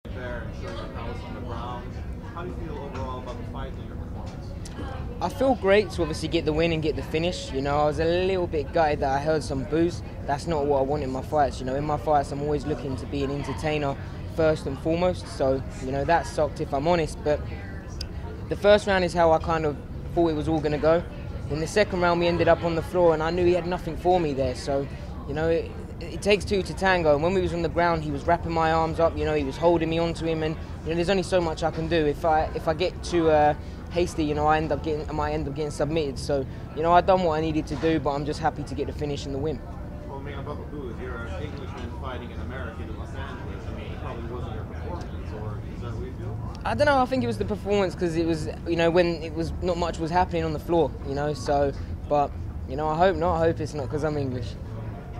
There and showing your prowess on the ground. How do you feel overall about the fight and your performance? I feel great to obviously get the win and get the finish. You know, I was a little bit gutted that I heard some boos. That's not what I want in my fights. You know, in my fights, I'm always looking to be an entertainer first and foremost. So, you know, that sucked if I'm honest. But the first round is how I kind of thought it was all going to go. In the second round, we ended up on the floor, and I knew he had nothing for me there. So, you know, it takes two to tango. And when we was on the ground, he was wrapping my arms up. You know, he was holding me onto him, and you know, there's only so much I can do. If I get too hasty, you know, I might end up getting submitted. So, you know, I done what I needed to do, but I'm just happy to get the finish and the win. Well, I mean, about the boos, you're an Englishman fighting an American in Los Angeles. I mean, it probably wasn't your performance, or is that what you feel? I don't know. I think it was the performance because it was, you know, when it was not much was happening on the floor, you know. So, but you know, I hope not. I hope it's not because I'm English.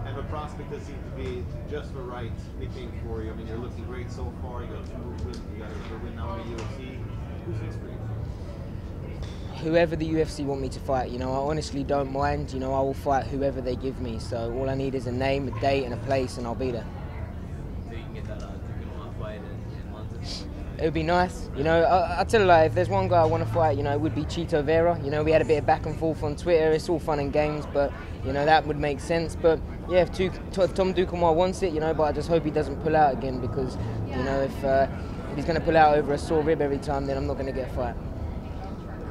And the prospect does seem to be just the right nickname for you. I mean, you're looking great so far. You got two wins. You got a win now in the UFC. Who's next for you? Whoever the UFC want me to fight, you know, I honestly don't mind. You know, I will fight whoever they give me. So all I need is a name, a date, and a place, and I'll be there. So you can get that Duquesnoy fight in London. It would be nice, you know. I tell you, like, if there's one guy I want to fight, you know, it would be Chito Vera. You know, we had a bit of back and forth on Twitter. It's all fun and games, but you know that would make sense. But yeah, if Tom Duquesnoy wants it, you know, but I just hope he doesn't pull out again because, you know, if he's going to pull out over a sore rib every time, then I'm not going to get a fight.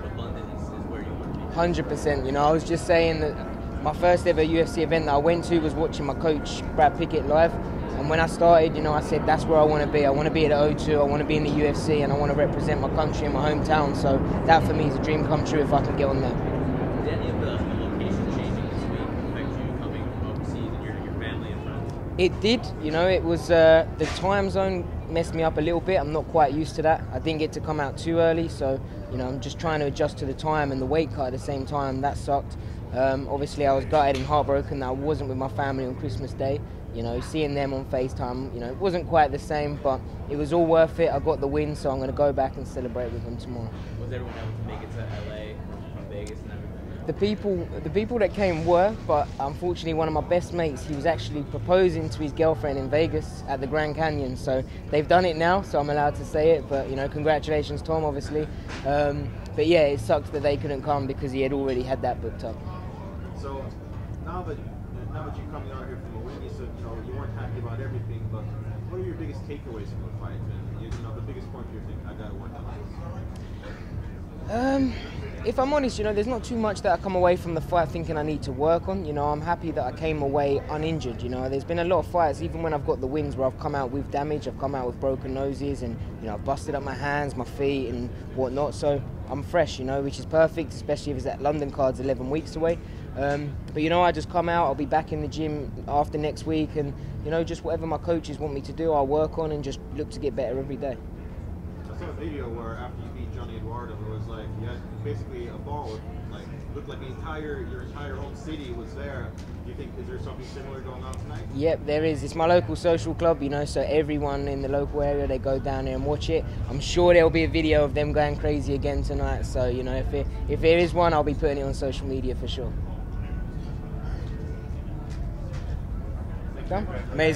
But London is where you want to be. 100%. You know, I was just saying that my first ever UFC event that I went to was watching my coach Brad Pickett live. And when I started, you know, I said that's where I want to be. I want to be at the O2, I want to be in the UFC, and I want to represent my country and my hometown. So that for me is a dream come true if I can get on there. Did any of the location changing this week affect you coming from overseas and your family and friends? It did, you know, it was the time zone messed me up a little bit. I'm not quite used to that. I didn't get to come out too early, so, you know, I'm just trying to adjust to the time and the weight cut at the same time. That sucked. Obviously, I was gutted and heartbroken that I wasn't with my family on Christmas Day. You know, seeing them on FaceTime, you know, it wasn't quite the same, but it was all worth it. I got the win, so I'm going to go back and celebrate with them tomorrow. Was everyone able to make it to LA from Vegas and everything? The people that came were, but unfortunately one of my best mates, he was actually proposing to his girlfriend in Vegas at the Grand Canyon. So they've done it now, so I'm allowed to say it. But, you know, congratulations, Tom, obviously. But yeah, it sucks that they couldn't come because he had already had that booked up. So now that you're coming out here from a win, you said, you know, you weren't happy about everything, but what are your biggest takeaways from the fight? And you know, the biggest point you're thinking, I got to work on this. If I'm honest, you know, there's not too much that I come away from the fight thinking I need to work on. You know, I'm happy that I came away uninjured. You know, there's been a lot of fights, even when I've got the wins, where I've come out with damage. I've come out with broken noses, and you know, I've busted up my hands, my feet, and whatnot. So I'm fresh, you know, which is perfect, especially if it's that London card's 11 weeks away. But you know, I just come out. I'll be back in the gym after next week, and you know, just whatever my coaches want me to do, I'll work on and just look to get better every day. I saw a video where after you beat Johnny Eduardo, it was like you had basically a ball with, like, looked like your entire home city was there. Do you think, is there something similar going on tonight? Yep, there is. It's my local social club, you know, so everyone in the local area, they go down there and watch it. I'm sure there'll be a video of them going crazy again tonight. So, you know, if there is one, I'll be putting it on social media for sure. Amazing.